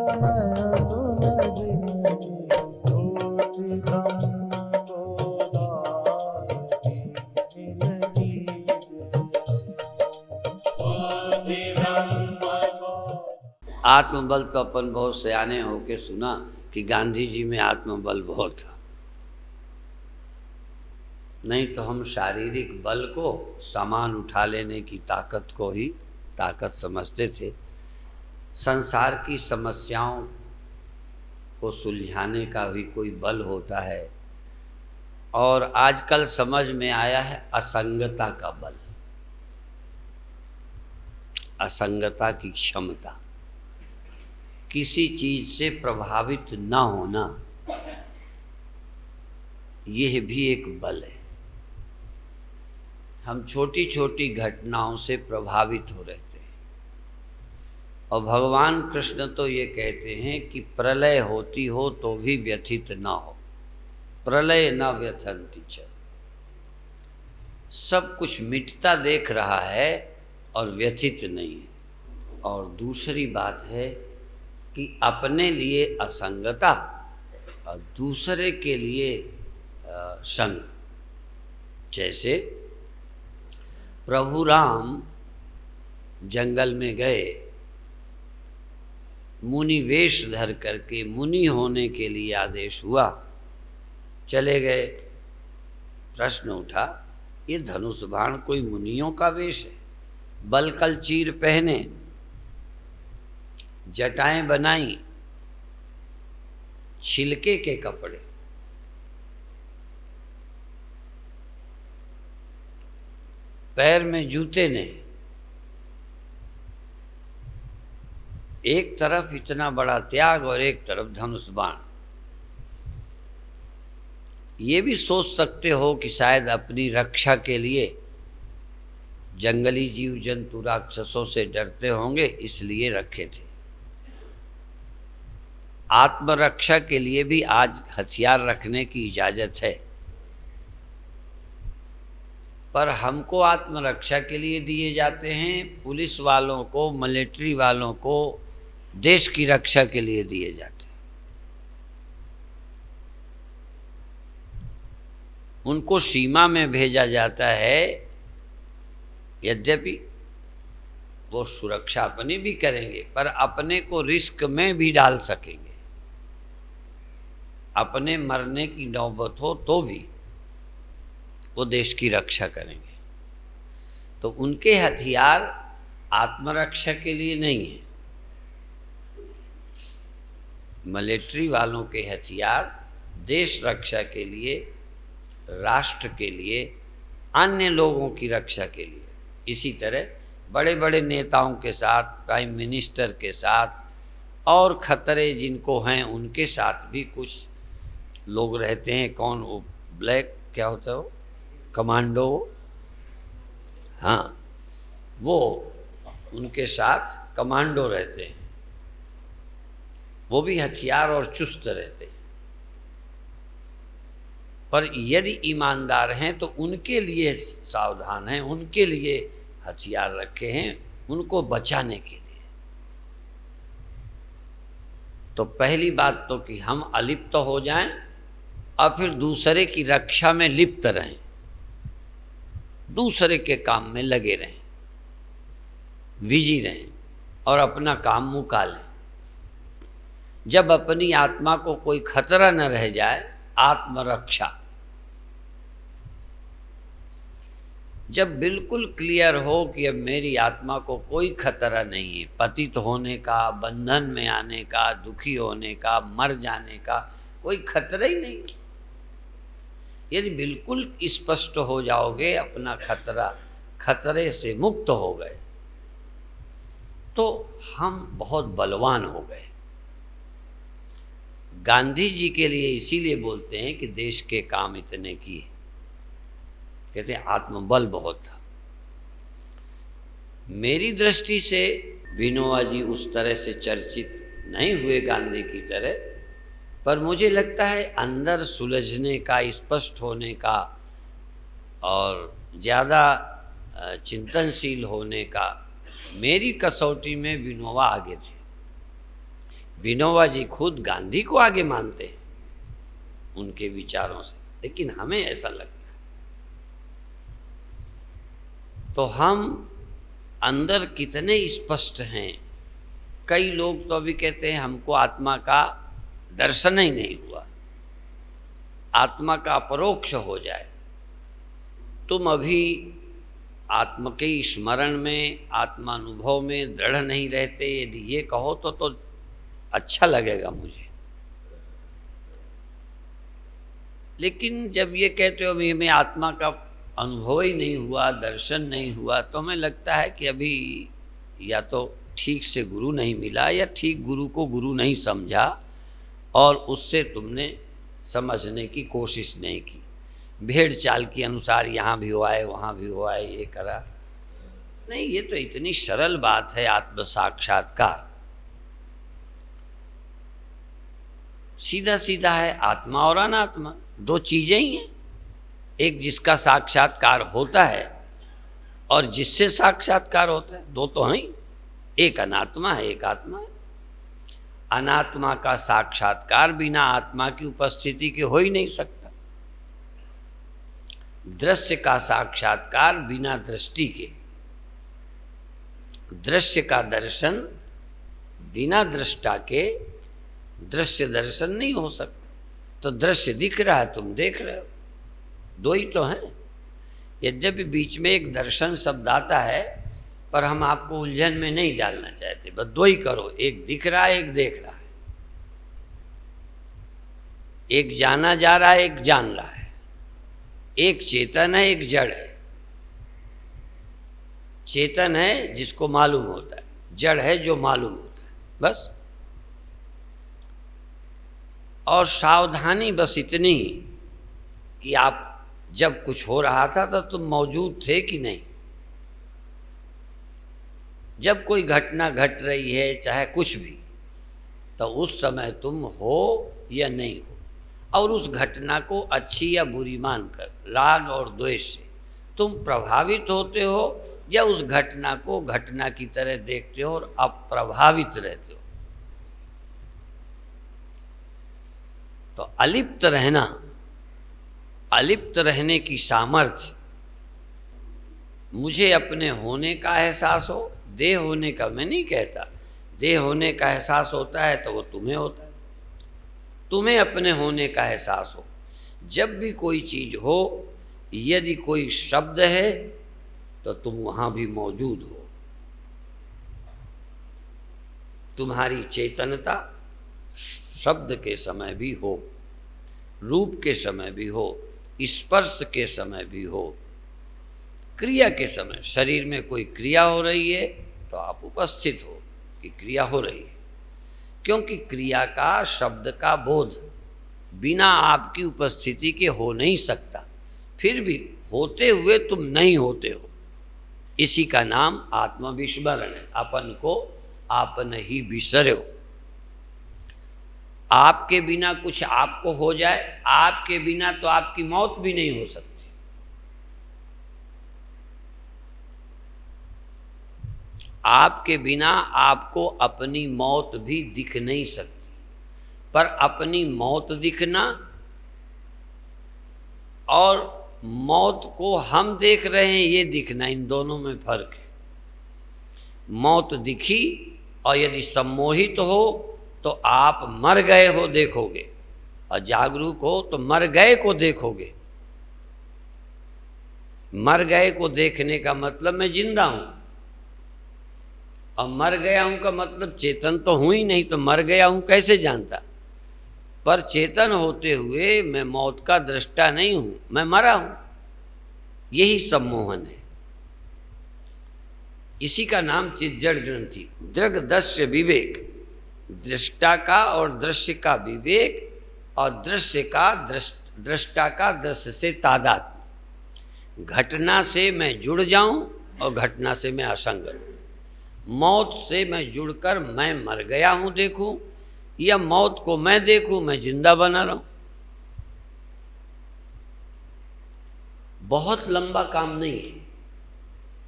नयन सुलझी ज्योति ब्रह्म गोदावरी मिल आत्मबल तो अपन बहुत सयाने होके सुना कि गांधी जी में आत्मबल बहुत था, नहीं तो हम शारीरिक बल को, सामान उठा लेने की ताकत को ही ताकत समझते थे। संसार की समस्याओं को सुलझाने का भी कोई बल होता है, और आजकल समझ में आया है असंगता का बल, असंगता की क्षमता, किसी चीज से प्रभावित न होना, यह भी एक बल है। हम छोटी छोटी घटनाओं से प्रभावित हो रहते हैं, और भगवान कृष्ण तो ये कहते हैं कि प्रलय होती हो तो भी व्यथित न हो, प्रलय न व्यथंति च। सब कुछ मिटता देख रहा है और व्यथित नहीं है। और दूसरी बात है कि अपने लिए असंगता और दूसरे के लिए संग। जैसे प्रभु राम जंगल में गए, मुनि वेश धर करके, मुनि होने के लिए आदेश हुआ, चले गए। प्रश्न उठा, ये धनुष बाण कोई मुनियों का वेश है? बलकल चीर पहने, जटाएं बनाई, छिलके के कपड़े, पैर में जूते नहीं, एक तरफ इतना बड़ा त्याग और एक तरफ धनुष बाण। ये भी सोच सकते हो कि शायद अपनी रक्षा के लिए जंगली जीव जंतु राक्षसों से डरते होंगे, इसलिए रखे थे। आत्मरक्षा के लिए भी आज हथियार रखने की इजाजत है, पर हमको आत्मरक्षा के लिए दिए जाते हैं, पुलिस वालों को, मिलिट्री वालों को देश की रक्षा के लिए दिए जाते हैं। उनको सीमा में भेजा जाता है, यद्यपि वो सुरक्षा अपनी भी करेंगे, पर अपने को रिस्क में भी डाल सकेंगे। अपने मरने की नौबत हो तो भी वो देश की रक्षा करेंगे। तो उनके हथियार आत्मरक्षा के लिए नहीं है, मिलिट्री वालों के हथियार देश रक्षा के लिए, राष्ट्र के लिए, अन्य लोगों की रक्षा के लिए। इसी तरह बड़े बड़े नेताओं के साथ, प्राइम मिनिस्टर के साथ, और खतरे जिनको हैं उनके साथ भी कुछ लोग रहते हैं। कौन? वो ब्लैक क्या होता है, वो कमांडो, हाँ, वो उनके साथ कमांडो रहते हैं, वो भी हथियार और चुस्त रहते हैं। पर यदि ईमानदार हैं तो उनके लिए सावधान हैं, उनके लिए हथियार रखे हैं, उनको बचाने के लिए। तो पहली बात तो कि हम अलिप्त हो जाएं और फिर दूसरे की रक्षा में लिप्त रहें, दूसरे के काम में लगे रहें, बिजी रहें और अपना काम मुका लें। जब अपनी आत्मा को कोई खतरा न रह जाए, आत्मरक्षा, जब बिल्कुल क्लियर हो कि अब मेरी आत्मा को कोई खतरा नहीं है, पतित होने का, बंधन में आने का, दुखी होने का, मर जाने का कोई खतरा ही नहीं। यदि बिल्कुल स्पष्ट हो जाओगे, अपना खतरे से मुक्त हो गए, तो हम बहुत बलवान हो गए। गांधी जी के लिए इसीलिए बोलते हैं कि देश के काम इतने किए, कहते हैं आत्मबल बहुत था। मेरी दृष्टि से विनोबा जी उस तरह से चर्चित नहीं हुए गांधी की तरह, पर मुझे लगता है अंदर सुलझने का, स्पष्ट होने का और ज़्यादा चिंतनशील होने का मेरी कसौटी में विनोबा आगे थे। विनोबा जी खुद गांधी को आगे मानते हैं उनके विचारों से, लेकिन हमें ऐसा लगता है। तो हम अंदर कितने स्पष्ट हैं। कई लोग तो अभी कहते हैं हमको आत्मा का दर्शन ही नहीं हुआ, आत्मा का अपरोक्ष हो जाए। तुम अभी आत्मा के स्मरण में, आत्मानुभव में दृढ़ नहीं रहते। यदि ये कहो तो अच्छा लगेगा मुझे। लेकिन जब ये कहते हो अभी हमें आत्मा का अनुभव ही नहीं हुआ, दर्शन नहीं हुआ, तो हमें लगता है कि अभी या तो ठीक से गुरु नहीं मिला या ठीक गुरु को गुरु नहीं समझा और उससे तुमने समझने की कोशिश नहीं की। भेड़ चाल के अनुसार यहाँ भी हुआ है, वहाँ भी हुआ है, ये करा नहीं। ये तो इतनी सरल बात है आत्म साक्षात्कार, सीधा सीधा है। आत्मा और अनात्मा दो चीजें ही हैं। एक जिसका साक्षात्कार होता है और जिससे साक्षात्कार होता है, दो तो हैं। एक अनात्मा है, एक आत्मा है। अनात्मा का साक्षात्कार बिना आत्मा की उपस्थिति के हो ही नहीं सकता। दृश्य का साक्षात्कार बिना दृष्टि के, दृश्य का दर्शन बिना दृष्टा के दृश्य दर्शन नहीं हो सकता। तो दृश्य दिख रहा है, तुम देख रहे हो, दो ही तो हैं। यद्यपि बीच में एक दर्शन शब्द आता है, पर हम आपको उलझन में नहीं डालना चाहते। बस दो ही करो, एक दिख रहा है, एक देख रहा है। एक जाना जा रहा है, एक जान रहा है। एक चेतन है, एक जड़ है। चेतन है जिसको मालूम होता है, जड़ है जो मालूम होता है, बस। और सावधानी बस इतनी कि आप जब कुछ हो रहा था तो तुम मौजूद थे कि नहीं। जब कोई घटना घट रही है, चाहे कुछ भी, तो उस समय तुम हो या नहीं हो, और उस घटना को अच्छी या बुरी मानकर राग और द्वेष से तुम प्रभावित होते हो या उस घटना को घटना की तरह देखते हो और अप्रभावित रहते हो। तो अलिप्त रहना, अलिप्त रहने की सामर्थ्य, मुझे अपने होने का एहसास हो, देह होने का मैं नहीं कहता। देह होने का एहसास होता है तो वो तुम्हें होता है। तुम्हें अपने होने का एहसास हो। जब भी कोई चीज हो, यदि कोई शब्द है तो तुम वहाँ भी मौजूद हो। तुम्हारी चेतनता शब्द के समय भी हो, रूप के समय भी हो, स्पर्श के समय भी हो, क्रिया के समय। शरीर में कोई क्रिया हो रही है तो आप उपस्थित हो कि क्रिया हो रही है, क्योंकि क्रिया का, शब्द का बोध बिना आपकी उपस्थिति के हो नहीं सकता। फिर भी होते हुए तुम नहीं होते हो। इसी का नाम आत्मविस्मरण है। अपन को आपन ही बिसरो। आपके बिना कुछ आपको हो जाए, आपके बिना तो आपकी मौत भी नहीं हो सकती। आपके बिना आपको अपनी मौत भी दिख नहीं सकती। पर अपनी मौत दिखना और मौत को हम देख रहे हैं ये दिखना, इन दोनों में फर्क है। मौत दिखी और यदि सम्मोहित हो तो आप मर गए हो देखोगे, और जागरूक हो तो मर गए को देखोगे। मर गए को देखने का मतलब मैं जिंदा हूं, और मर गया हूं का मतलब चेतन तो हूं ही नहीं, तो मर गया हूं कैसे जानता। पर चेतन होते हुए मैं मौत का दृष्टा नहीं हूं, मैं मरा हूं। यही सम्मोहन है। इसी का नाम चिज्जड़ ग्रंथि, दृग दृश्य विवेक। दृष्टा का और दृश्य का विवेक, और दृश्य का दृष्टा का दृश्य से तादात्म्य। घटना से मैं जुड़ जाऊं और घटना से मैं असंग हूं। मौत से मैं जुड़कर मैं मर गया हूं देखूं, या मौत को मैं देखूं मैं जिंदा बना रहा हूं। बहुत लंबा काम नहीं है,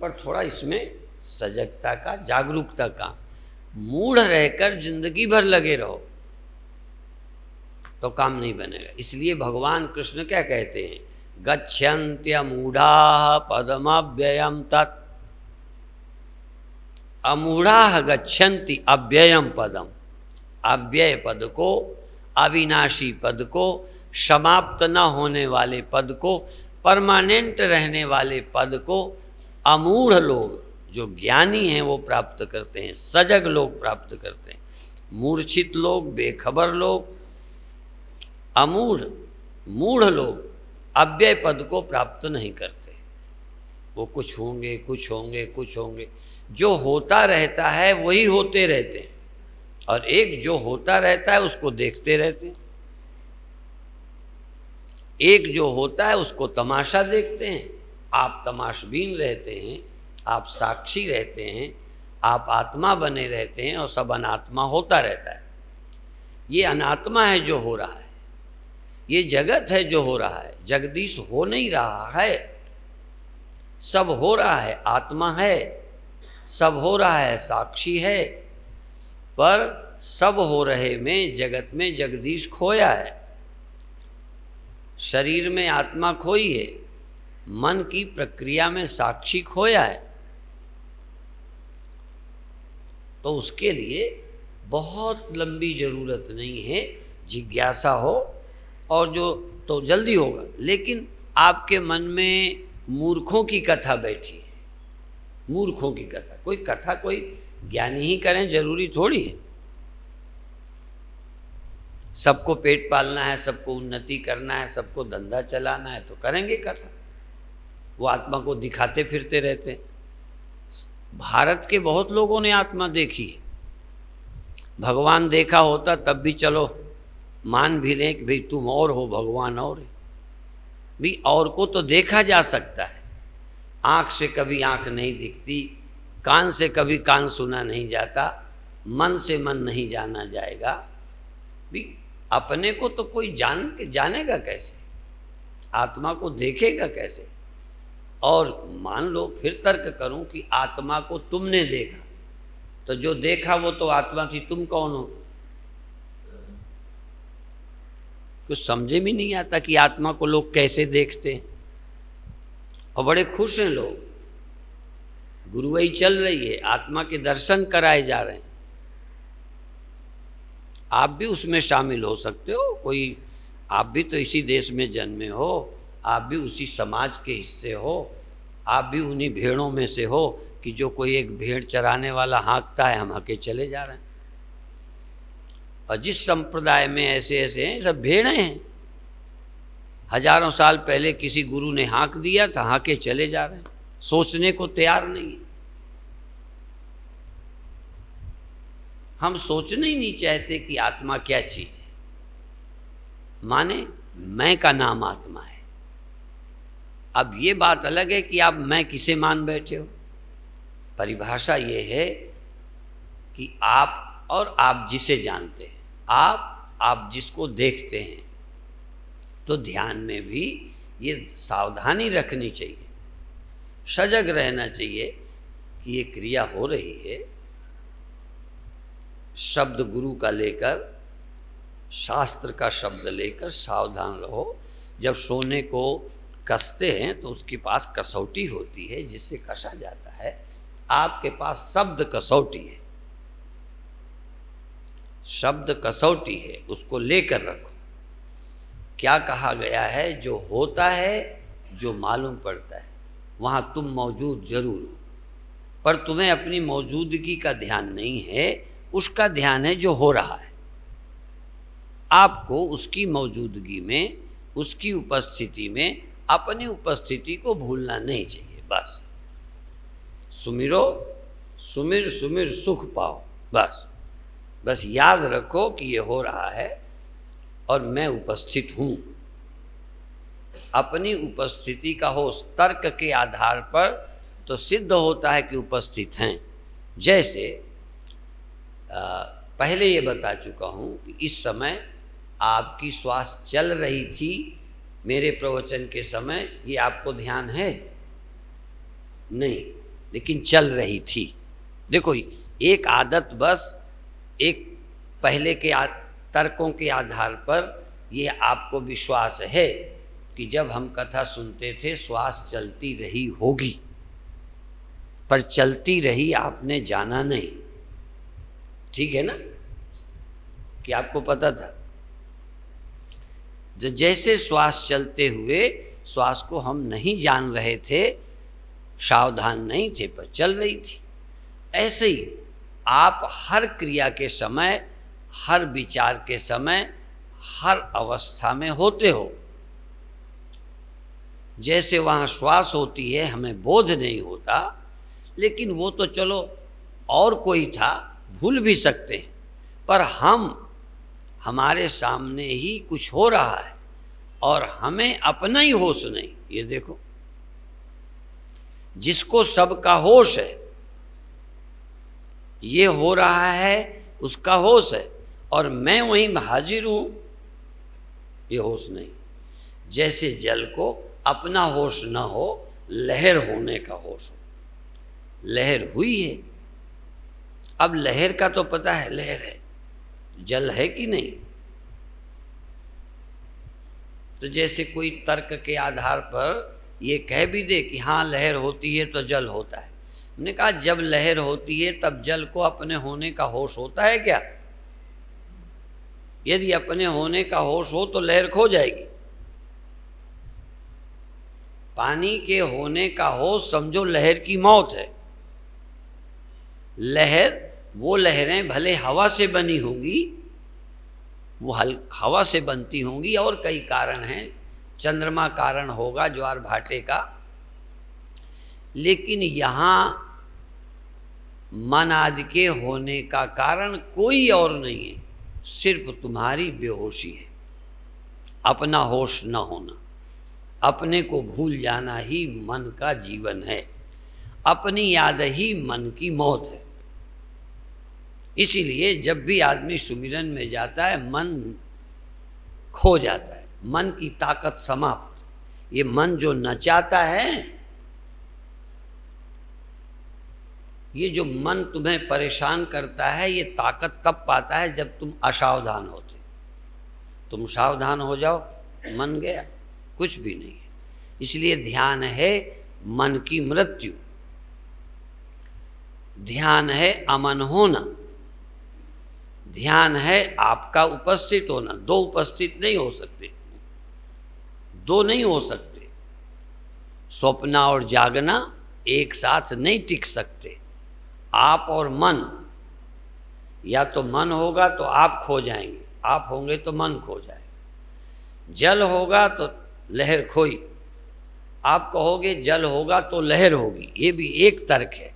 पर थोड़ा इसमें सजगता का, जागरूकता का। मूढ़ रहकर जिंदगी भर लगे रहो तो काम नहीं बनेगा। इसलिए भगवान कृष्ण क्या कहते हैं, गच्छन्त्य मूढ़ा पदमव्ययम तत्, अमूढ़ा गच्छन्ति अव्ययम पदम, अव्यय पद को, अविनाशी पद को, समाप्त न होने वाले पद को, परमानेंट रहने वाले पद को अमूढ़ लोग, जो ज्ञानी हैं वो प्राप्त करते हैं, सजग लोग प्राप्त करते हैं। मूर्छित लोग, बेखबर लोग, मूढ़ लोग अव्यय पद को प्राप्त नहीं करते। वो कुछ होंगे, कुछ होंगे, कुछ होंगे। जो होता रहता है वही होते रहते हैं, और एक जो होता रहता है उसको देखते रहते हैं। एक जो होता है उसको तमाशा देखते हैं। आप तमाशबीन रहते हैं, आप साक्षी रहते हैं, आप आत्मा बने रहते हैं, और सब अनात्मा होता रहता है। ये अनात्मा है जो हो रहा है, ये जगत है जो हो रहा है। जगदीश हो नहीं रहा है, सब हो रहा है, आत्मा है, सब हो रहा है, साक्षी है, पर सब हो रहे में जगत में जगदीश खोया है। शरीर में आत्मा खोई है, मन की प्रक्रिया में साक्षी खोया है। तो उसके लिए बहुत लंबी जरूरत नहीं है, जिज्ञासा हो और जो तो जल्दी होगा। लेकिन आपके मन में मूर्खों की कथा बैठी है, मूर्खों की कथा, कोई कथा कोई ज्ञानी ही करें जरूरी थोड़ी है। सबको पेट पालना है, सबको उन्नति करना है, सबको धंधा चलाना है तो करेंगे कथा। वो आत्मा को दिखाते फिरते रहते हैं। भारत के बहुत लोगों ने आत्मा देखी है। भगवान देखा होता तब भी चलो मान भी लें कि भाई तुम और हो, भगवान और है भी। और को तो देखा जा सकता है, आँख से कभी आँख नहीं दिखती, कान से कभी कान सुना नहीं जाता, मन से मन नहीं जाना जाएगा भी। अपने को तो कोई जानेगा कैसे, आत्मा को देखेगा कैसे। और मान लो फिर तर्क करूं कि आत्मा को तुमने देखा, तो जो देखा वो तो आत्मा थी, तुम कौन हो? कुछ समझे भी नहीं आता कि आत्मा को लोग कैसे देखते हैं, और बड़े खुश हैं लोग। गुरुवाई चल रही है, आत्मा के दर्शन कराए जा रहे हैं। आप भी उसमें शामिल हो सकते हो। कोई, आप भी तो इसी देश में जन्मे हो, आप भी उसी समाज के हिस्से हो, आप भी उन्हीं भेड़ों में से हो कि जो कोई एक भेड़ चराने वाला हाँकता है, हम हाँके चले जा रहे हैं। और जिस संप्रदाय में ऐसे ऐसे हैं, सब भेड़ें हैं। हजारों साल पहले किसी गुरु ने हाँक दिया था, हाँके चले जा रहे हैं, सोचने को तैयार नहीं है। हम सोचना ही नहीं चाहते कि आत्मा क्या चीज है। माने मैं का नाम आत्मा है। अब ये बात अलग है कि आप मैं किसे मान बैठे हो। परिभाषा ये है कि आप और आप जिसे जानते हैं, आप जिसको देखते हैं। तो ध्यान में भी ये सावधानी रखनी चाहिए, सजग रहना चाहिए कि ये क्रिया हो रही है। शब्द गुरु का लेकर, शास्त्र का शब्द लेकर सावधान रहो। जब सोने को कसते हैं तो उसके पास कसौटी होती है जिससे कसा जाता है। आपके पास शब्द कसौटी है, शब्द कसौटी है, उसको लेकर रखो। क्या कहा गया है? जो होता है, जो मालूम पड़ता है, वहाँ तुम मौजूद जरूर हो, पर तुम्हें अपनी मौजूदगी का ध्यान नहीं है, उसका ध्यान है जो हो रहा है। आपको उसकी मौजूदगी में, उसकी उपस्थिति में अपनी उपस्थिति को भूलना नहीं चाहिए। बस सुमिरो, सुमिर सुमिर सुख पाओ। बस याद रखो कि ये हो रहा है और मैं उपस्थित हूँ। अपनी उपस्थिति का हो तर्क के आधार पर तो सिद्ध होता है कि उपस्थित हैं। जैसे पहले ये बता चुका हूँ कि इस समय आपकी श्वास चल रही थी मेरे प्रवचन के समय, ये आपको ध्यान है? नहीं, लेकिन चल रही थी। देखो एक आदत बस, एक पहले के तर्कों के आधार पर ये आपको विश्वास है कि जब हम कथा सुनते थे श्वास चलती रही होगी, पर चलती रही आपने जाना नहीं। ठीक है ना, कि आपको पता था जैसे श्वास चलते हुए श्वास को हम नहीं जान रहे थे, सावधान नहीं थे, पर चल रही थी। ऐसे ही आप हर क्रिया के समय, हर विचार के समय, हर अवस्था में होते हो। जैसे वहाँ श्वास होती है हमें बोध नहीं होता, लेकिन वो तो चलो और कोई था, भूल भी सकते हैं, पर हमारे सामने ही कुछ हो रहा है और हमें अपना ही होश नहीं। ये देखो, जिसको सबका होश है, ये हो रहा है उसका होश है, और मैं वहीं हाजिर हूं, ये होश नहीं। जैसे जल को अपना होश न हो, लहर होने का होश हो। लहर हुई है, अब लहर का तो पता है लहर है, जल है कि नहीं। तो जैसे कोई तर्क के आधार पर ये कह भी दे कि हाँ लहर होती है तो जल होता है। हमने कहा जब लहर होती है तब जल को अपने होने का होश होता है क्या? यदि अपने होने का होश हो तो लहर खो जाएगी। पानी के होने का होश समझो लहर की मौत है। लहर, वो लहरें भले हवा से बनी होंगी, वो हवा से बनती होंगी, और कई कारण हैं, चंद्रमा कारण होगा, ज्वार भाटे का, लेकिन यहाँ मन आदि के होने का कारण कोई और नहीं है, सिर्फ तुम्हारी बेहोशी है, अपना होश न होना। अपने को भूल जाना ही मन का जीवन है, अपनी याद ही मन की मौत है। इसीलिए जब भी आदमी सुमिरन में जाता है मन खो जाता है, मन की ताकत समाप्त। ये मन जो नचाता है, ये जो मन तुम्हें परेशान करता है, ये ताकत तब पाता है जब तुम असावधान होते। तुम सावधान हो जाओ, मन गया, कुछ भी नहीं है। इसलिए ध्यान है मन की मृत्यु, ध्यान है अमन होना, ध्यान है आपका उपस्थित होना। दो उपस्थित नहीं हो सकते, दो नहीं हो सकते। स्वप्ना और जागना एक साथ नहीं टिक सकते। आप और मन, या तो मन होगा तो आप खो जाएंगे, आप होंगे तो मन खो जाएगा। जल होगा तो लहर खोई, आप कहोगे जल होगा तो लहर होगी, ये भी एक तर्क है।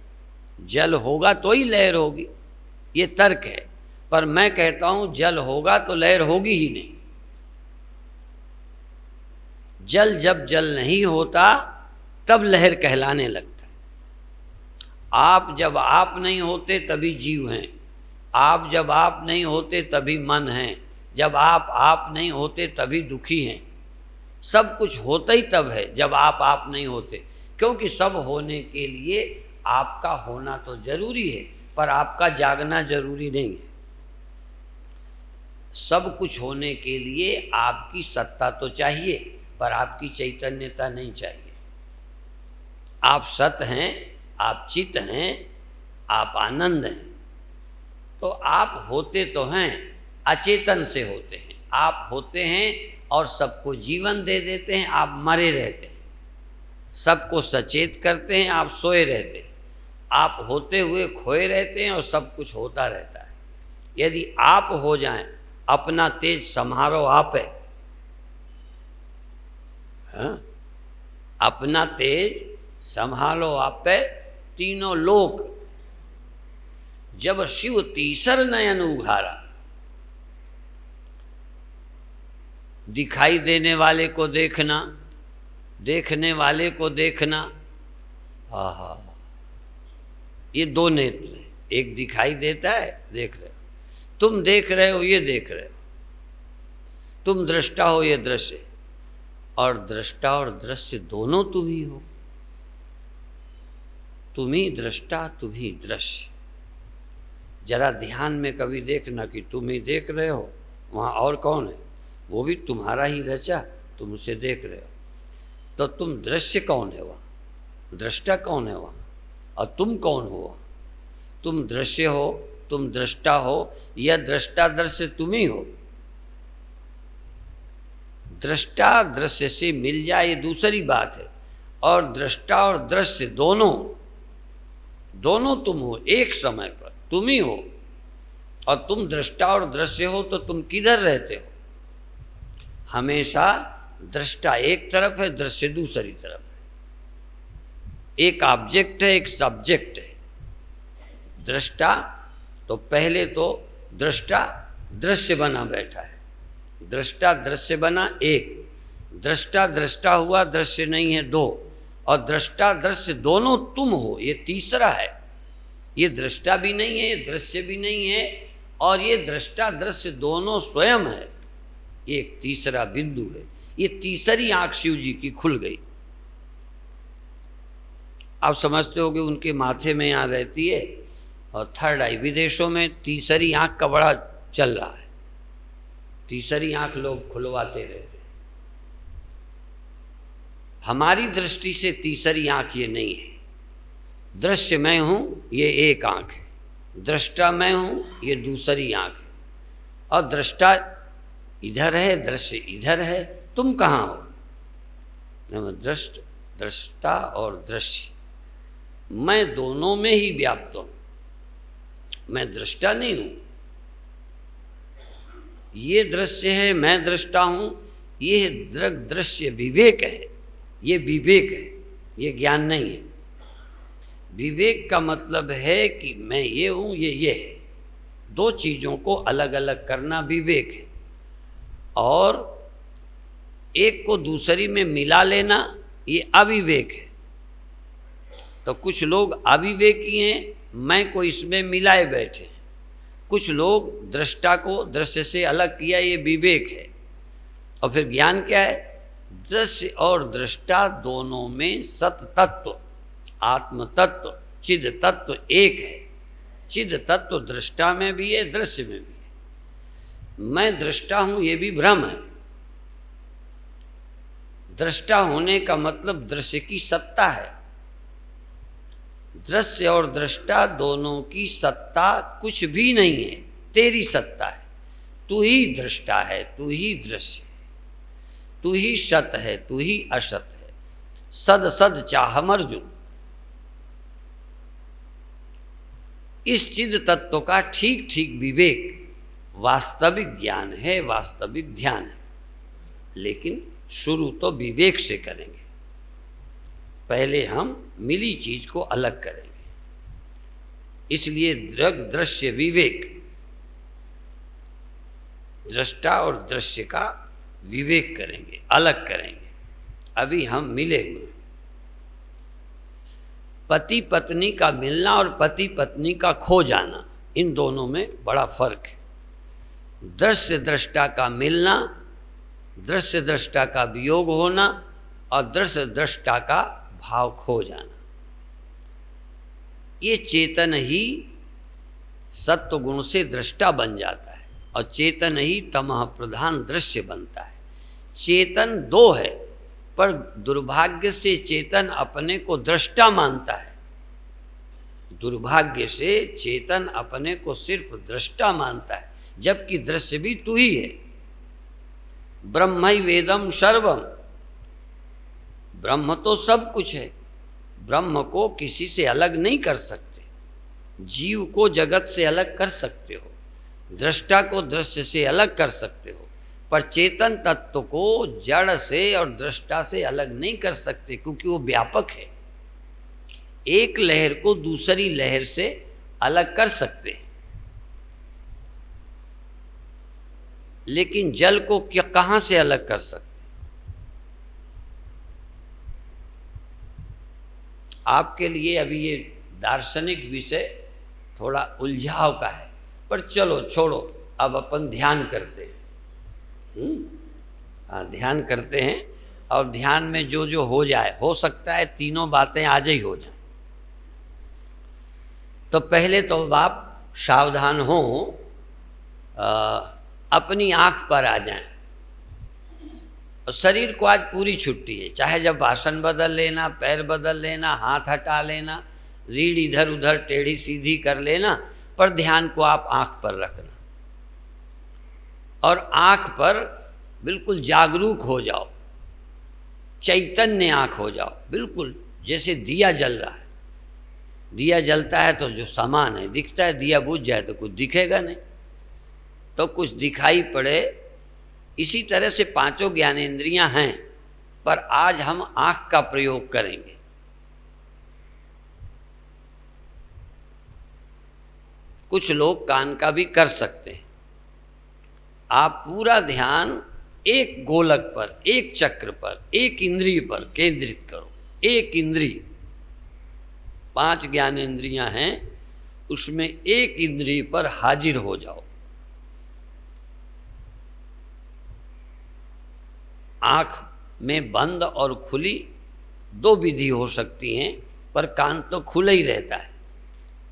जल होगा तो ही लहर होगी, ये तर्क है। पर मैं कहता हूं जल होगा तो लहर होगी ही नहीं। जल जब जल नहीं होता तब लहर कहलाने लगता है। आप जब आप नहीं होते तभी जीव हैं, आप जब आप नहीं होते तभी मन हैं, जब आप नहीं होते तभी दुखी हैं। सब कुछ होता ही तब है जब आप नहीं होते, क्योंकि सब होने के लिए आपका होना तो जरूरी है, पर आपका जागना जरूरी नहीं है। सब कुछ होने के लिए आपकी सत्ता तो चाहिए, पर आपकी चैतन्यता नहीं चाहिए। आप सत हैं, आप चित हैं, आप आनंद हैं। तो आप होते तो हैं, अचेतन से होते हैं। आप होते हैं और सबको जीवन दे देते हैं, आप मरे रहते हैं। सबको सचेत करते हैं, आप सोए रहते हैं। आप होते हुए खोए रहते हैं और सब कुछ होता रहता है। यदि आप हो जाएं, अपना तेज संहारो आप है, हाँ? अपना तेज संभालो आप पे। तीनों लोक जब शिव तीसर नयन उघारा, दिखाई देने वाले को देखना, देखने वाले को देखना, आहा, ये दो नेत्र हैं। एक दिखाई देता है, देख रहे हो, तुम देख रहे हो, ये देख रहे हो, तुम दृष्टा हो, ये दृश्य, और दृष्टा और दृश्य दोनों तुम ही हो। तुम ही दृष्टा, तुम ही दृश्य। जरा ध्यान में कभी देखना कि तुम ही देख रहे हो, वहाँ और कौन है? वो भी तुम्हारा ही रचा, तुम उसे देख रहे हो। तो तुम दृश्य कौन है वहाँ? दृष्टा कौन है वहाँ? और तुम कौन हो वहाँ? तुम दृश्य हो, तुम दृष्टा हो, या दृष्टा दृश्य तुम ही हो? दृष्टा दृश्य से मिल जाए ये दूसरी बात है, और दृष्टा और दृश्य दोनों तुम हो, एक समय पर तुम ही हो। और तुम दृष्टा और दृश्य हो तो तुम किधर रहते हो? हमेशा दृष्टा एक तरफ है, दृश्य दूसरी तरफ है। एक ऑब्जेक्ट है, एक सब्जेक्ट है। दृष्टा तो पहले तो दृष्टा दृश्य बना बैठा है, दृष्टा दृश्य बना एक, दृष्टा दृष्टा हुआ, दृश्य नहीं है दो, और दृष्टा दृश्य दोनों तुम हो, ये तीसरा है। ये दृष्टा भी नहीं है, ये दृश्य भी नहीं है, और ये दृष्टा दृश्य दोनों स्वयं है। ये एक तीसरा बिंदु है। ये तीसरी आंख शिव जी की खुल गई। आप समझते हो कि उनके माथे में यहाँ रहती है, और थर्ड आई विदेशों में तीसरी आंख का बड़ा चल रहा है। तीसरी आंख लोग खुलवाते रहते हैं। हमारी दृष्टि से तीसरी आंख ये नहीं है। दृश्य मैं हूं, ये एक आंख है, दृष्टा मैं हूं, ये दूसरी आंख है, और दृष्टा इधर है, दृश्य इधर है। तुम कहाँ हो? दृष्टा और दृश्य, मैं दोनों में ही व्याप्त हूं। मैं दृष्टा नहीं हूं, ये दृश्य है, मैं दृष्टा हूं। ये दृश्य विवेक है, ये विवेक है, ये ज्ञान नहीं है। विवेक का मतलब है कि मैं ये हूं, ये है। दो चीज़ों को अलग अलग करना विवेक है, और एक को दूसरी में मिला लेना ये अविवेक है। तो कुछ लोग अविवेकी हैं, मैं को इसमें मिलाए बैठे। कुछ लोग दृष्टा को दृश्य से अलग किया, ये विवेक है। और फिर ज्ञान क्या है? दृश्य और दृष्टा दोनों में सत तत्व, आत्म तत्व, चिद तत्व एक है। चिद तत्व दृष्टा में भी है, दृश्य में भी है। मैं दृष्टा हूं, ये भी भ्रम है। दृष्टा होने का मतलब दृश्य की सत्ता है। दृश्य और दृष्टा दोनों की सत्ता कुछ भी नहीं है, तेरी सत्ता है। तू ही दृष्टा है, तू ही दृश्य है, तू ही सत है, तू ही असत है। सद सद चाहम अर्जुन। इस चिद तत्व का ठीक ठीक विवेक वास्तविक ज्ञान है, वास्तविक ध्यान है। लेकिन शुरू तो विवेक से करेंगे। पहले हम मिली चीज को अलग करेंगे। इसलिए दृश्य विवेक, दृष्टा और दृश्य का विवेक करेंगे, अलग करेंगे। अभी हम मिले हुए। पति पत्नी का मिलना और पति पत्नी का खो जाना, इन दोनों में बड़ा फर्क है। दृश्य दृष्टा का मिलना, दृश्य दृष्टा का वियोग होना, और दृश्य दृष्टा का भाव खो जाना। ये चेतन ही सत्व गुण से दृष्टा बन जाता है, और चेतन ही तमः प्रधान दृश्य बनता है। चेतन दो है, पर दुर्भाग्य से चेतन अपने को दृष्टा मानता है। दुर्भाग्य से चेतन अपने को सिर्फ दृष्टा मानता है, जबकि दृश्य भी तू ही है। ब्रह्मैवेदं सर्वम, ब्रह्म तो सब कुछ है। ब्रह्म को किसी से अलग नहीं कर सकते। जीव को जगत से अलग कर सकते हो, दृष्टा को दृश्य से अलग कर सकते हो, पर चेतन तत्व को जड़ से और दृष्टा से अलग नहीं कर सकते, क्योंकि वो व्यापक है। एक लहर को दूसरी लहर से अलग कर सकते हैं, लेकिन जल को क्या कहाँ से अलग कर सकते? आपके लिए अभी ये दार्शनिक विषय थोड़ा उलझाव का है, पर चलो छोड़ो, अब अपन ध्यान करते हैं। ध्यान करते हैं, और ध्यान में जो जो हो जाए, हो सकता है तीनों बातें आज ही हो जाए। तो पहले तो आप सावधान हो, अपनी आँख पर आ जाएं। और शरीर को आज पूरी छुट्टी है, चाहे जब आसन बदल लेना, पैर बदल लेना, हाथ हटा लेना, रीढ़ इधर उधर टेढ़ी सीधी कर लेना, पर ध्यान को आप आँख पर रखना और आँख पर बिल्कुल जागरूक हो जाओ, चैतन्य आँख हो जाओ, बिल्कुल जैसे दिया जल रहा है। दिया जलता है तो जो सामान है दिखता है, दिया बुझ जाए तो कुछ दिखेगा नहीं, तो कुछ दिखाई पड़े। इसी तरह से पांचों ज्ञानेंद्रियां हैं, पर आज हम आँख का प्रयोग करेंगे। कुछ लोग कान का भी कर सकते हैं। आप पूरा ध्यान एक गोलक पर, एक चक्र पर, एक इंद्रिय पर केंद्रित करो। एक इंद्रिय, 5 ज्ञानेंद्रियां हैं, उसमें एक इंद्रिय पर हाजिर हो जाओ। आँख में बंद और खुली 2 विधि हो सकती हैं, पर कान तो खुला ही रहता है।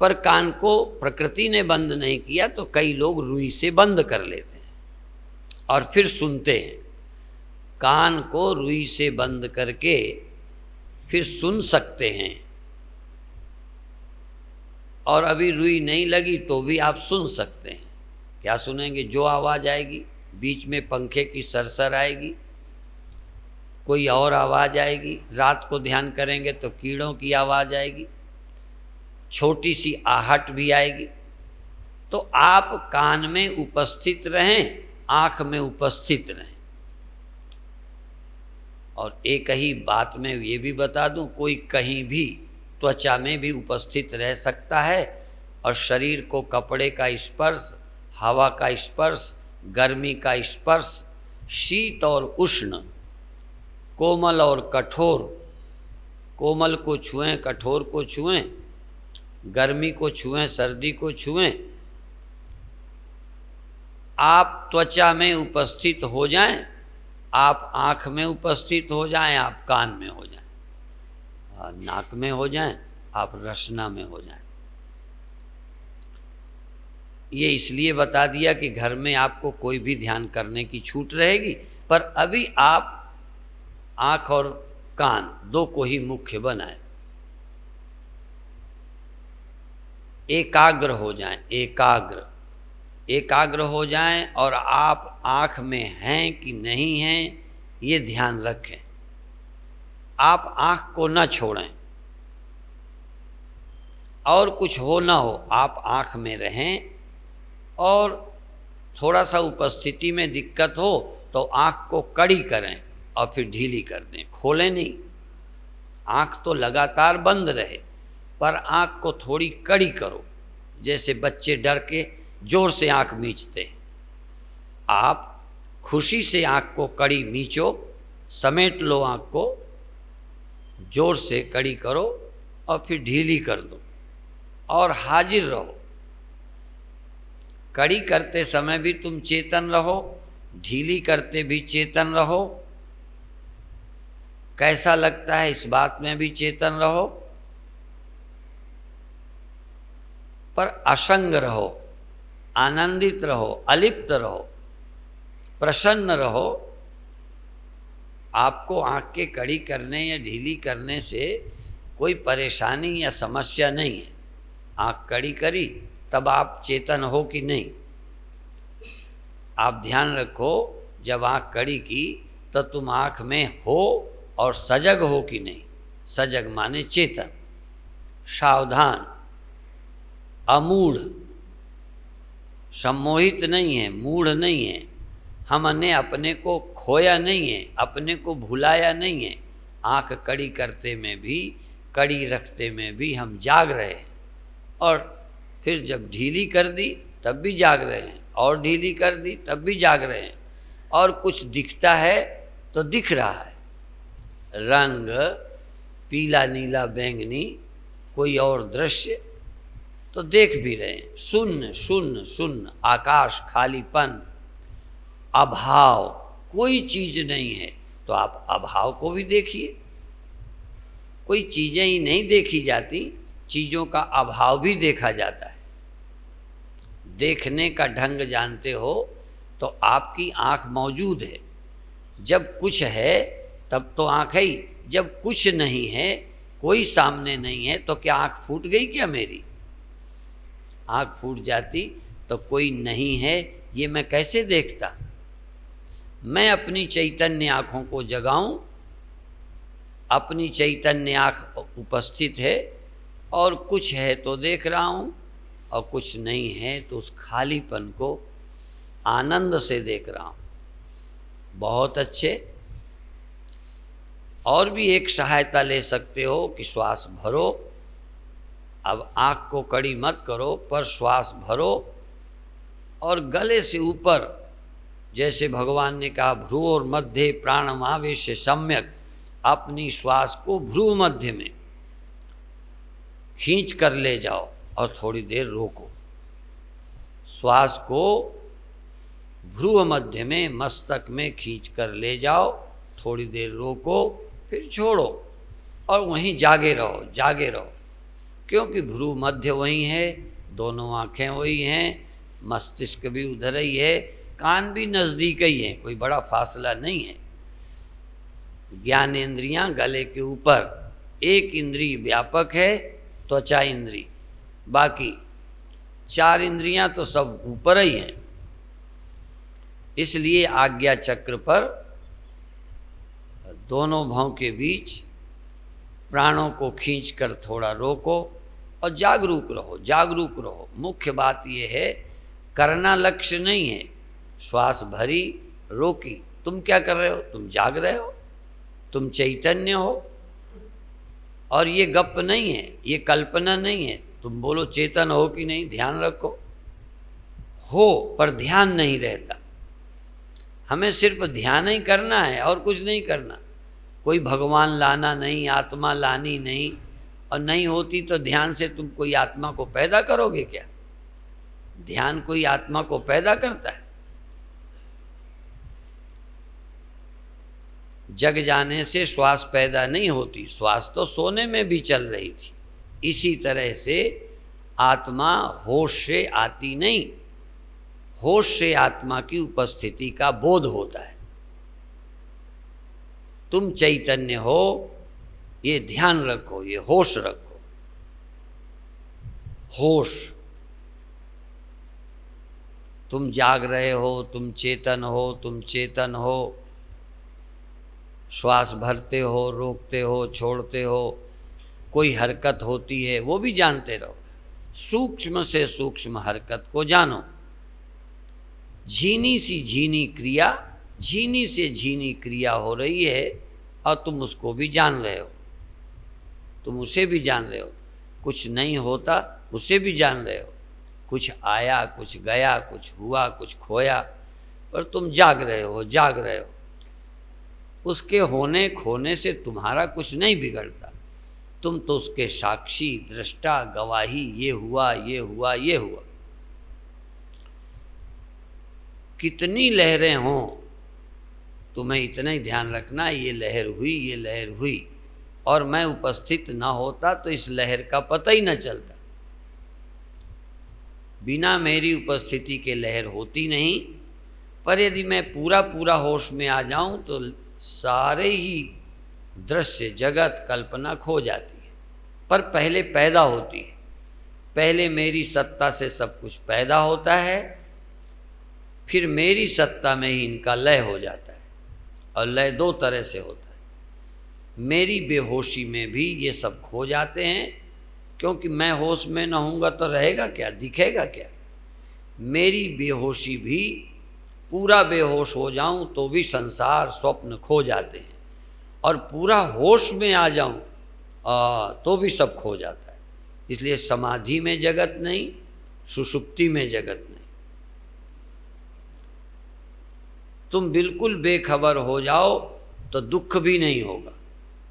पर कान को प्रकृति ने बंद नहीं किया, तो कई लोग रुई से बंद कर लेते हैं और फिर सुनते हैं। कान को रुई से बंद करके फिर सुन सकते हैं, और अभी रुई नहीं लगी तो भी आप सुन सकते हैं। क्या सुनेंगे? जो आवाज़ आएगी, बीच में पंखे की सरसर आएगी, कोई और आवाज़ आएगी, रात को ध्यान करेंगे तो कीड़ों की आवाज़ आएगी, छोटी सी आहट भी आएगी। तो आप कान में उपस्थित रहें, आँख में उपस्थित रहें। और एक ही बात में ये भी बता दूं, कोई कहीं भी त्वचा में भी उपस्थित रह सकता है, और शरीर को कपड़े का स्पर्श, हवा का स्पर्श, गर्मी का स्पर्श, शीत और उष्ण, कोमल और कठोर, कोमल को छुएं, कठोर को छुएं, गर्मी को छुएं, सर्दी को छुएं। आप त्वचा में उपस्थित हो जाएं, आप आँख में उपस्थित हो जाएं, आप कान में हो जाएं, नाक में हो जाएं, आप रसना में हो जाएं। ये इसलिए बता दिया कि घर में आपको कोई भी ध्यान करने की छूट रहेगी, पर अभी आप आँख और कान 2 को ही मुख्य बनाएं। एकाग्र हो जाएं, एकाग्र हो जाएं, और आप आँख में हैं कि नहीं हैं ये ध्यान रखें। आप आँख को न छोड़ें, और कुछ हो ना हो आप आँख में रहें। और थोड़ा सा उपस्थिति में दिक्कत हो तो आँख को कड़ी करें और फिर ढीली कर दें, खोलें नहीं। आँख तो लगातार बंद रहे, पर आँख को थोड़ी कड़ी करो, जैसे बच्चे डर के जोर से आँख मीचते हैं। आप खुशी से आँख को कड़ी मीचो, समेट लो आँख को, जोर से कड़ी करो और फिर ढीली कर दो, और हाजिर रहो। कड़ी करते समय भी तुम चेतन रहो, ढीली करते भी चेतन रहो। कैसा लगता है इस बात में भी चेतन रहो, पर असंग रहो, आनंदित रहो, अलिप्त रहो, प्रसन्न रहो। आपको आँख के कड़ी करने या ढीली करने से कोई परेशानी या समस्या नहीं है। आँख कड़ी करी तब आप चेतन हो कि नहीं। आप ध्यान रखो, जब आँख कड़ी की तो तुम आँख में हो और सजग हो कि नहीं। सजग माने चेतन, सावधान, अमूढ़, सम्मोहित नहीं है, मूढ़ नहीं है। हमने अपने को खोया नहीं है, अपने को भुलाया नहीं है। आँख कड़ी करते में भी, कड़ी रखते में भी हम जाग रहे हैं, और फिर जब ढीली कर दी तब भी जाग रहे हैं, और ढीली कर दी तब भी जाग रहे हैं। और कुछ दिखता है तो दिख रहा है, रंग पीला नीला बैंगनी, कोई और दृश्य तो देख भी रहे हैं। शून्य शून्य शून्य, आकाश, खालीपन, अभाव, कोई चीज नहीं है। तो आप अभाव को भी देखिए। कोई चीजें ही नहीं देखी जाती, चीजों का अभाव भी देखा जाता है। देखने का ढंग जानते हो तो आपकी आँख मौजूद है। जब कुछ है तब तो आँख है ही, जब कुछ नहीं है, कोई सामने नहीं है, तो क्या आँख फूट गई क्या मेरी? आँख फूट जाती तो कोई नहीं है ये मैं कैसे देखता? मैं अपनी चैतन्य आँखों को जगाऊं, अपनी चैतन्य आँख उपस्थित है और कुछ है तो देख रहा हूँ और कुछ नहीं है तो उस खालीपन को आनंद से देख रहा हूँ। बहुत अच्छे। और भी एक सहायता ले सकते हो कि श्वास भरो। अब आँख को कड़ी मत करो पर श्वास भरो और गले से ऊपर, जैसे भगवान ने कहा भ्रूर मध्य प्राणमावेश सम्यक, अपनी श्वास को भ्रू मध्य में खींच कर ले जाओ और थोड़ी देर रोको। श्वास को भ्रू मध्य में मस्तक में खींच कर ले जाओ, थोड़ी देर रोको, फिर छोड़ो और वहीं जागे रहो, जागे रहो। क्योंकि भ्रू मध्य वही है, दोनों आँखें वही हैं, मस्तिष्क भी उधर ही है, कान भी नज़दीक ही है, कोई बड़ा फासला नहीं है। ज्ञानेंद्रियाँ गले के ऊपर, एक इंद्री व्यापक है त्वचा इंद्री, बाकी 4 इंद्रियां तो सब ऊपर ही हैं। इसलिए आज्ञा चक्र पर दोनों भौं के बीच प्राणों को खींचकर थोड़ा रोको और जागरूक रहो, जागरूक रहो। मुख्य बात यह है, करना लक्ष्य नहीं है। श्वास भरी, रोकी, तुम क्या कर रहे हो? तुम जाग रहे हो, तुम चैतन्य हो। और ये गप नहीं है, ये कल्पना नहीं है। तुम बोलो चेतन हो कि नहीं, ध्यान रखो, हो पर ध्यान नहीं रहता। हमें सिर्फ ध्यान ही करना है और कुछ नहीं करना। कोई भगवान लाना नहीं, आत्मा लानी नहीं। और नहीं होती तो ध्यान से तुम कोई आत्मा को पैदा करोगे क्या? ध्यान कोई आत्मा को पैदा करता है? जग जाने से श्वास पैदा नहीं होती, श्वास तो सोने में भी चल रही थी। इसी तरह से आत्मा होश से आती नहीं, होश से आत्मा की उपस्थिति का बोध होता है। तुम चैतन्य हो, ये ध्यान रखो, ये होश रखो। होश, तुम जाग रहे हो, तुम चेतन हो, तुम चेतन हो। श्वास भरते हो, रोकते हो, छोड़ते हो, कोई हरकत होती है वो भी जानते रहो। सूक्ष्म से सूक्ष्म हरकत को जानो। झीनी सी झीनी क्रिया, झीनी से झीनी क्रिया हो रही है और तुम उसको भी जान रहे हो, तुम उसे भी जान रहे हो। कुछ नहीं होता उसे भी जान रहे हो। कुछ आया, कुछ गया, कुछ हुआ, कुछ खोया, पर तुम जाग रहे हो, जाग रहे हो। उसके होने खोने से तुम्हारा कुछ नहीं बिगड़ता। तुम तो उसके साक्षी, दृष्टा, गवाही, ये हुआ, ये हुआ, ये हुआ। कितनी लहरें हों, तुम्हें इतना ही ध्यान रखना, ये लहर हुई, ये लहर हुई, और मैं उपस्थित ना होता तो इस लहर का पता ही न चलता। बिना मेरी उपस्थिति के लहर होती नहीं। पर यदि मैं पूरा पूरा होश में आ जाऊं तो सारे ही दृश्य, जगत, कल्पना खो जाती है। पर पहले पैदा होती है। पहले मेरी सत्ता से सब कुछ पैदा होता है, फिर मेरी सत्ता में ही इनका लय हो जाता है। और लय 2 तरह से होता है। मेरी बेहोशी में भी ये सब खो जाते हैं, क्योंकि मैं होश में न होऊंगा तो रहेगा क्या, दिखेगा क्या। मेरी बेहोशी भी, पूरा बेहोश हो जाऊं तो भी संसार, स्वप्न खो जाते हैं। और पूरा होश में आ जाऊं तो भी सब खो जाता है। इसलिए समाधि में जगत नहीं, सुषुप्ति में जगत नहीं। तुम बिल्कुल बेखबर हो जाओ तो दुख भी नहीं होगा,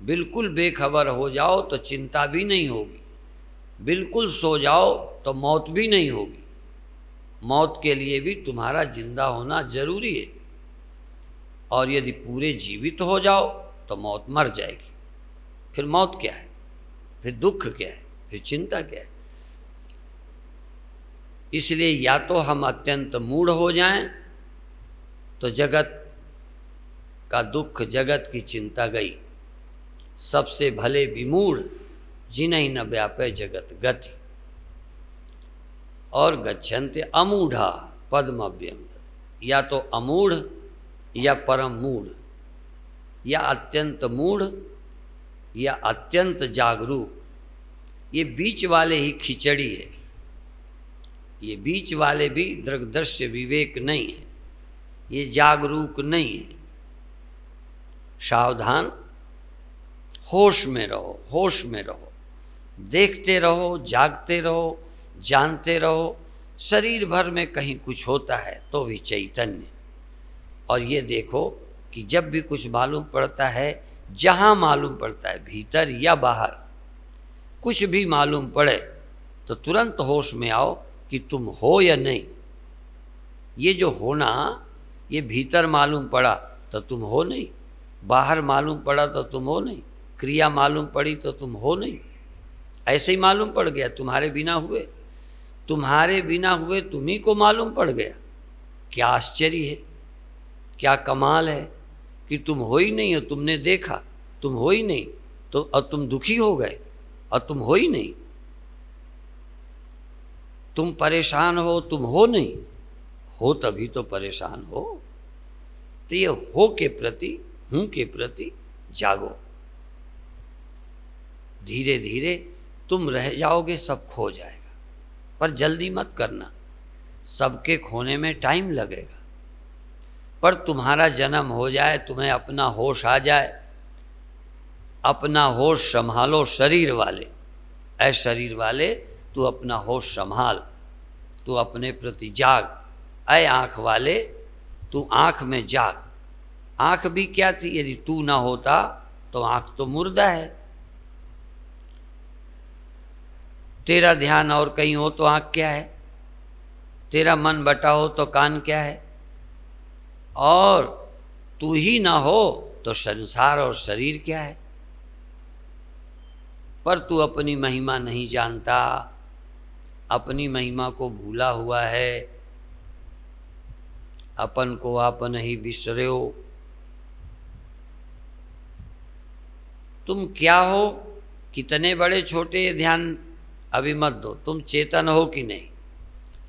बिल्कुल बेखबर हो जाओ तो चिंता भी नहीं होगी, बिल्कुल सो जाओ तो मौत भी नहीं होगी। मौत के लिए भी तुम्हारा जिंदा होना जरूरी है। और यदि पूरे जीवित हो जाओ तो मौत मर जाएगी। फिर मौत क्या है, फिर दुख क्या है, फिर चिंता क्या है। इसलिए या तो हम अत्यंत मूढ़ हो जाएं तो जगत का दुख, जगत की चिंता गई। सबसे भले विमूढ़ जिन्हीं न व्यापे जगत गति, और गच्छन्ते अमूढ़ा पद्मव्यंत। या तो अमूढ़ या परम मूढ़, या अत्यंत मूढ़ या अत्यंत जागरूक। ये बीच वाले ही खिचड़ी है। ये बीच वाले भी दृग्दृश्य विवेक नहीं है, ये जागरूक नहीं है। सावधान, होश में रहो, होश में रहो, देखते रहो, जागते रहो, जानते रहो। शरीर भर में कहीं कुछ होता है तो भी चैतन्य। और ये देखो कि जब भी कुछ मालूम पड़ता है, जहाँ मालूम पड़ता है, भीतर या बाहर, कुछ भी मालूम पड़े तो तुरंत होश में आओ कि तुम हो या नहीं। ये जो होना, ये भीतर मालूम पड़ा तो तुम हो नहीं, बाहर मालूम पड़ा तो तुम हो नहीं, क्रिया मालूम पड़ी तो तुम हो नहीं। ऐसे ही मालूम पड़ गया, तुम्हारे बिना हुए, तुम्हारे बिना हुए तुम्ही को मालूम पड़ गया। क्या आश्चर्य है, क्या कमाल है कि तुम हो ही नहीं हो। तुमने देखा, तुम हो ही नहीं, तो अब तुम दुखी हो गए, और तुम हो ही नहीं। तुम परेशान हो, तुम हो नहीं, हो तभी तो परेशान हो। तो ये हो के प्रति, हूं के प्रति जागो। धीरे धीरे तुम रह जाओगे, सब खो जाएगा। पर जल्दी मत करना, सबके खोने में टाइम लगेगा। पर तुम्हारा जन्म हो जाए, तुम्हें अपना होश आ जाए, अपना होश संभालो। शरीर वाले, ऐ शरीर वाले, तू अपना होश संभाल, तू अपने प्रति जाग। ऐ आँख वाले, तू आँख में जाग। आँख भी क्या थी? यदि तू ना होता तो आँख तो मुर्दा है। तेरा ध्यान और कहीं हो तो आँख क्या है? तेरा मन बटा हो तो कान क्या है? और तू ही ना हो तो संसार और शरीर क्या है? पर तू अपनी महिमा नहीं जानता, अपनी महिमा को भूला हुआ है। अपन को आपन ही बिसर्यो। तुम क्या हो, कितने बड़े छोटे, ये ध्यान अभी मत दो। तुम चेतन हो कि नहीं,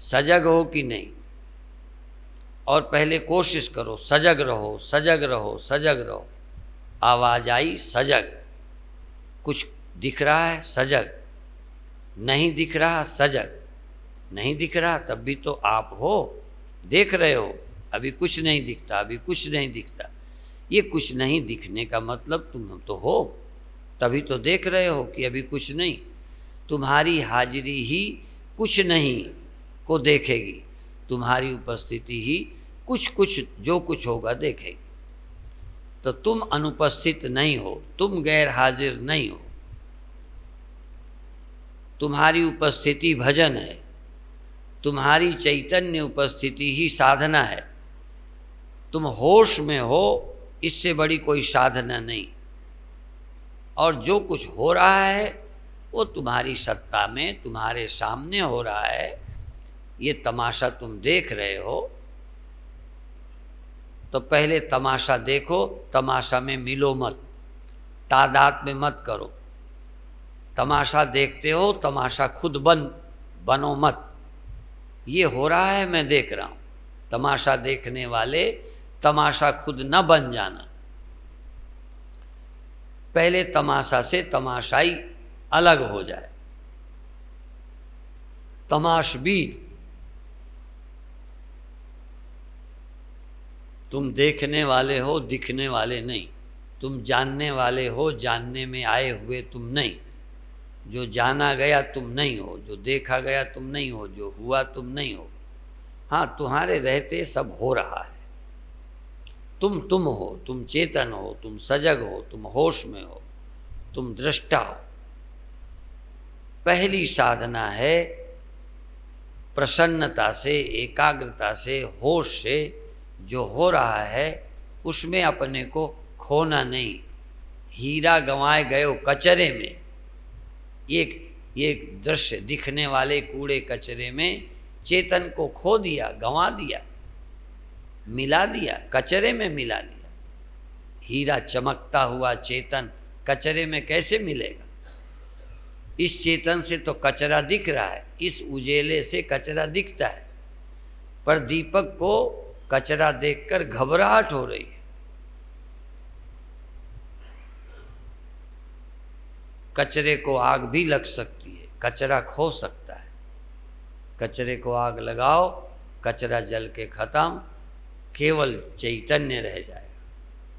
सजग हो कि नहीं। और पहले कोशिश करो, सजग रहो, सजग रहो, सजग रहो। आवाज आई सजग, कुछ दिख रहा है सजग, नहीं दिख रहा सजग, नहीं दिख रहा तब भी तो आप हो, देख रहे हो। अभी कुछ नहीं दिखता, अभी कुछ नहीं दिखता। ये कुछ नहीं दिखने का मतलब तुम तो हो, तभी तो देख रहे हो कि अभी कुछ नहीं। तुम्हारी हाजिरी ही कुछ नहीं को देखेगी, तुम्हारी उपस्थिति ही कुछ कुछ जो कुछ होगा देखेगी। तो तुम अनुपस्थित नहीं हो, तुम गैर हाजिर नहीं हो। तुम्हारी उपस्थिति भजन है, तुम्हारी चैतन्य उपस्थिति ही साधना है। तुम होश में हो, इससे बड़ी कोई साधना नहीं। और जो कुछ हो रहा है वो तुम्हारी सत्ता में, तुम्हारे सामने हो रहा है। ये तमाशा तुम देख रहे हो, तो पहले तमाशा देखो, तमाशा में मिलो मत, तादाद में मत करो। तमाशा देखते हो, तमाशा खुद बनो मत। ये हो रहा है, मैं देख रहा हूँ। तमाशा देखने वाले तमाशा खुद न बन जाना। पहले तमाशा से तमाशाई अलग हो जाए। तमाशबीन, तुम देखने वाले हो, दिखने वाले नहीं। तुम जानने वाले हो, जानने में आए हुए तुम नहीं। जो जाना गया तुम नहीं हो, जो देखा गया तुम नहीं हो, जो हुआ तुम नहीं हो। हाँ, तुम्हारे रहते सब हो रहा है। तुम हो, तुम चेतन हो, तुम सजग हो, तुम होश में हो, तुम दृष्टा हो। पहली साधना है प्रसन्नता से, एकाग्रता से, होश से जो हो रहा है उसमें अपने को खोना नहीं। हीरा गंवाए गयो कचरे में, एक दृश्य दिखने वाले कूड़े कचरे में चेतन को खो दिया, गंवा दिया, मिला दिया, कचरे में मिला दिया। हीरा चमकता हुआ चेतन कचरे में कैसे मिलेगा? इस चेतन से तो कचरा दिख रहा है, इस उजेले से कचरा दिखता है, पर दीपक को कचरा देखकर घबराहट हो रही है। कचरे को आग भी लग सकती है, कचरा खो सकता है। कचरे को आग लगाओ, कचरा जल के खत्म, केवल चैतन्य रह जाएगा।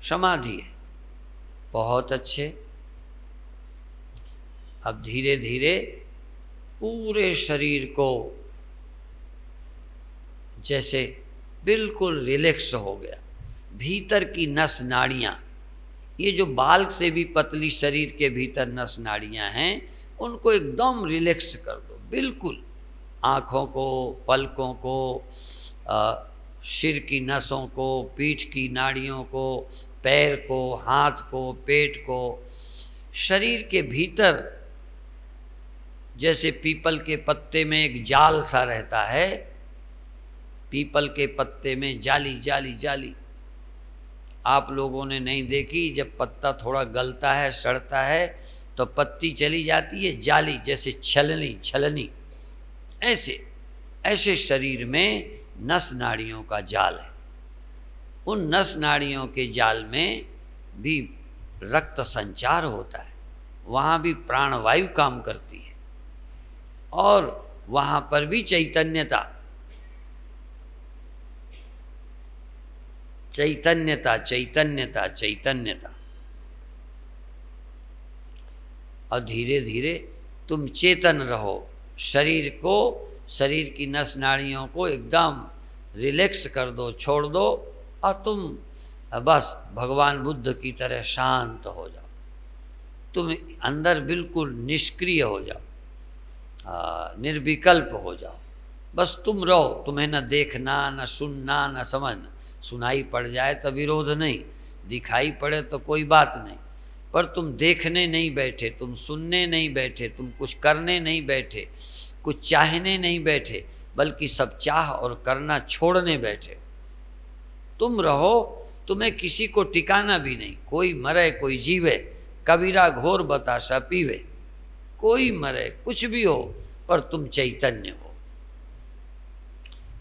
समाधि है। बहुत अच्छे। अब धीरे धीरे पूरे शरीर को जैसे बिल्कुल रिलैक्स हो गया। भीतर की नस नाड़ियाँ, ये जो बाल से भी पतली शरीर के भीतर नस नाड़ियाँ हैं, उनको एकदम रिलैक्स कर दो, बिल्कुल। आँखों को, पलकों को, सिर की नसों को, पीठ की नाड़ियों को, पैर को, हाथ को, पेट को, शरीर के भीतर जैसे पीपल के पत्ते में एक जाल सा रहता है, पीपल के पत्ते में जाली जाली जाली आप लोगों ने नहीं देखी? जब पत्ता थोड़ा गलता है, सड़ता है, तो पत्ती चली जाती है, जाली जैसे छलनी छलनी। ऐसे ऐसे शरीर में नस नाड़ियों का जाल है। उन नस नाड़ियों के जाल में भी रक्त संचार होता है, वहाँ भी प्राणवायु काम करती है, और वहाँ पर भी चैतन्यता चैतन्यता चैतन्यता चैतन्यता। और धीरे धीरे तुम चेतन रहो। शरीर को, शरीर की नस नाड़ियों को एकदम रिलैक्स कर दो, छोड़ दो, और तुम बस भगवान बुद्ध की तरह शांत हो जाओ। तुम अंदर बिल्कुल निष्क्रिय हो जाओ, निर्विकल्प हो जाओ। बस तुम रहो। तुम्हें न देखना, न सुनना, न समझना। सुनाई पड़ जाए तो विरोध नहीं, दिखाई पड़े तो कोई बात नहीं, पर तुम देखने नहीं बैठे, तुम सुनने नहीं बैठे, तुम कुछ करने नहीं बैठे, कुछ चाहने नहीं बैठे, बल्कि सब चाह और करना छोड़ने बैठे। तुम रहो, तुम्हें किसी को टिकाना भी नहीं। कोई मरे कोई जीवे, कबीरा घोर बताशा पीवे। कोई मरे, कुछ भी हो, पर तुम चैतन्य हो।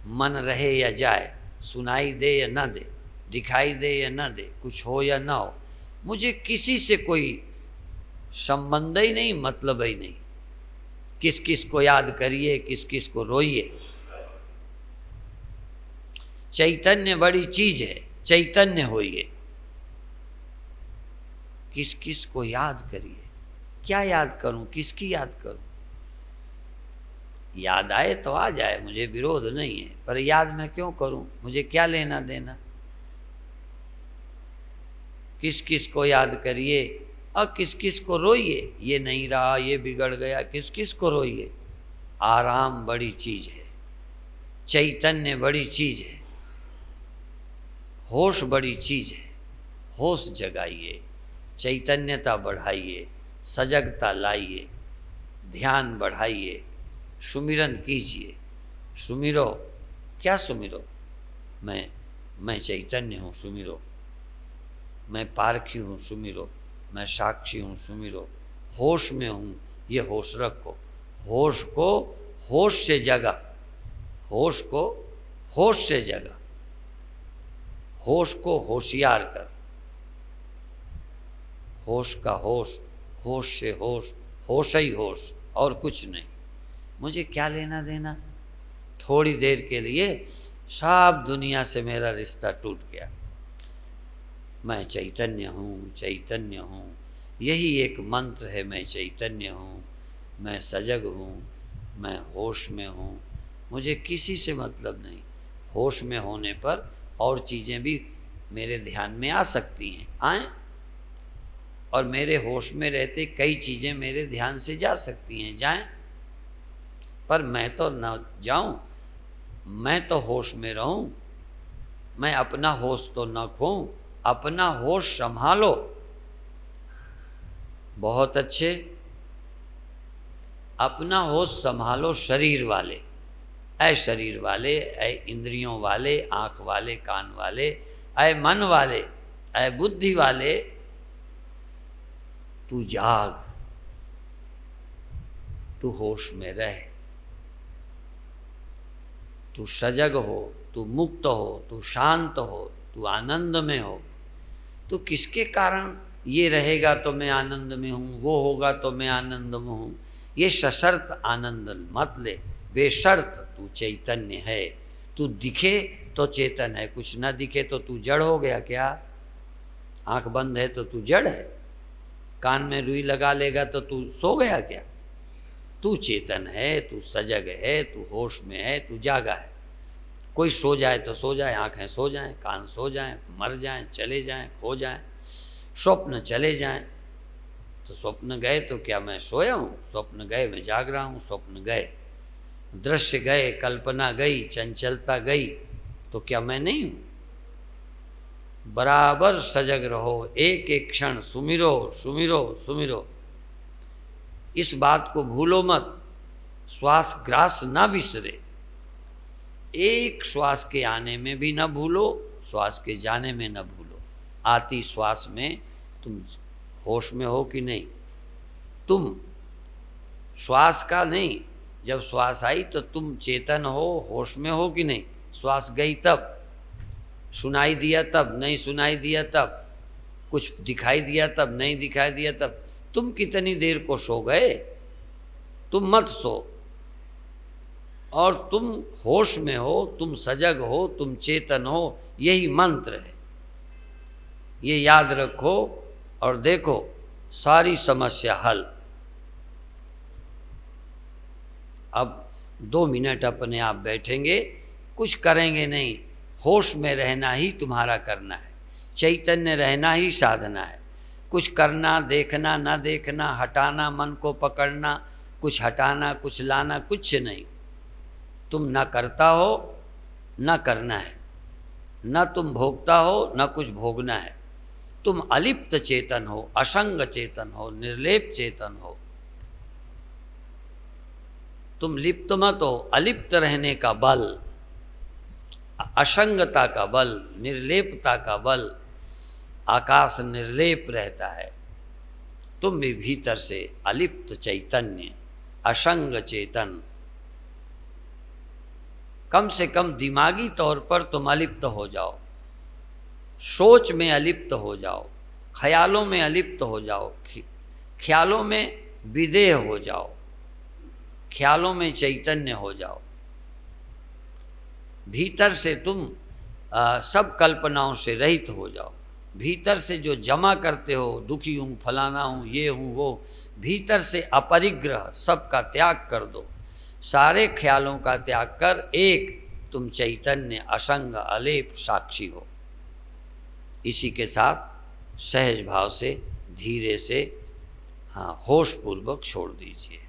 मन रहे या जाए, सुनाई दे या न दे, दिखाई दे या न दे, कुछ हो या ना हो, मुझे किसी से कोई संबंध ही नहीं, मतलब ही नहीं। किस किस को याद करिए, किस किस को रोइए। चैतन्य बड़ी चीज है, चैतन्य होइए। किस किस को याद करिए। क्या याद करूं, किसकी याद करूं? याद आए तो आ जाए, मुझे विरोध नहीं है, पर याद मैं क्यों करूं? मुझे क्या लेना देना? किस किस को याद करिए और किस किस को रोइए। ये नहीं रहा, ये बिगड़ गया, किस किस को रोइए। आराम बड़ी चीज है, चैतन्य बड़ी चीज है, होश बड़ी चीज है। होश जगाइए, चैतन्यता बढ़ाइए, सजगता लाइए, ध्यान बढ़ाइए, सुमिरन कीजिए। सुमिरो। क्या सुमिरो? मैं चैतन्य हूँ, सुमिरो। मैं पारखी हूँ, सुमिरो। मैं साक्षी हूँ, सुमिरो। होश में हूँ, ये होश रखो। होश को होश से जगा, होश को होश से जगा, होश को होशियार कर। होश का होश, होश से होश, होश ही होश, और कुछ नहीं। मुझे क्या लेना देना? थोड़ी देर के लिए सब दुनिया से मेरा रिश्ता टूट गया। मैं चैतन्य हूँ, चैतन्य हूँ, यही एक मंत्र है। मैं चैतन्य हूँ, मैं सजग हूँ, मैं होश में हूँ, मुझे किसी से मतलब नहीं। होश में होने पर और चीज़ें भी मेरे ध्यान में आ सकती हैं, आएँ, और मेरे होश में रहते कई चीज़ें मेरे ध्यान से जा सकती हैं, जाएं। पर मैं तो न जाऊं, मैं तो होश में रहूं। मैं अपना होश तो न खोऊं, अपना होश संभालो। बहुत अच्छे। अपना होश संभालो शरीर वाले। ऐ शरीर वाले, ऐ इंद्रियों वाले, आँख वाले, कान वाले, ऐ मन वाले, ऐ बुद्धि वाले, तू जाग, तू होश में रह, तू सजग हो, तू मुक्त हो, तू शांत हो, तू आनंद में हो। तो किसके कारण ये रहेगा तो मैं आनंद में हूँ, वो होगा तो मैं आनंद में हूँ, ये सशर्त आनंद मत ले। बेशर्त तू चैतन्य है। तू दिखे तो चेतन है, कुछ ना दिखे तो तू जड़ हो गया क्या? आंख बंद है तो तू जड़ है, कान में रुई लगा लेगा तो तू सो गया क्या? तू चेतन है, तू सजग है, तू होश में है, तू जागा है। कोई सो जाए तो सो जाए, आंखें सो जाएं, कान सो जाएं, मर जाएं, चले जाएं, खो जाएं, स्वप्न चले जाएं, तो स्वप्न गए तो क्या मैं सोया हूँ? स्वप्न गए मैं जाग रहा हूँ। स्वप्न गए, दृश्य गए, कल्पना गई, चंचलता गई, तो क्या मैं नहीं हूँ? बराबर सजग रहो, एक एक क्षण सुमिरो सुमिरो सुमिरो। इस बात को भूलो मत, श्वास ग्रास ना बिसरे। एक श्वास के आने में भी न भूलो, श्वास के जाने में न भूलो। आती श्वास में तुम होश में हो कि नहीं? तुम श्वास का नहीं, जब श्वास आई तो तुम चेतन हो, होश में हो कि नहीं? श्वास गई तब, सुनाई दिया तब, नहीं सुनाई दिया तब, कुछ दिखाई दिया तब, नहीं दिखाई दिया तब। तुम कितनी देर को सो गए? तुम मत सो, और तुम होश में हो, तुम सजग हो, तुम चेतन हो, यही मंत्र है। ये याद रखो और देखो सारी समस्या हल। अब 2 मिनट अपने आप बैठेंगे, कुछ करेंगे नहीं, होश में रहना ही तुम्हारा करना है, चैतन्य रहना ही साधना है। कुछ करना, देखना, ना देखना, हटाना, मन को पकड़ना, कुछ हटाना, कुछ लाना, कुछ नहीं। तुम न करता हो, न करना है, न तुम भोगता हो, न कुछ भोगना है। तुम अलिप्त चेतन हो, असंग चेतन हो, निर्लेप चेतन हो। तुम लिप्त मत हो। अलिप्त रहने का बल, असंगता का बल, निर्लेपता का बल, आकाश निर्लेप रहता है। तुम भी भीतर से अलिप्त चैतन्य, असंग चेतन, कम से कम दिमागी तौर पर तुम अलिप्त हो जाओ, सोच में अलिप्त हो जाओ, ख्यालों में अलिप्त हो जाओ, ख्यालों में विदेह हो जाओ, ख्यालों में चैतन्य हो जाओ। भीतर से तुम सब कल्पनाओं से रहित हो जाओ। भीतर से जो जमा करते हो, दुखी हूँ, फलाना हूँ, ये हूँ, वो, भीतर से अपरिग्रह सबका त्याग कर दो। सारे ख्यालों का त्याग कर एक तुम चैतन्य, असंग, अलेप साक्षी हो। इसी के साथ सहज भाव से, धीरे से, हाँ, होश पूर्वक छोड़ दीजिए।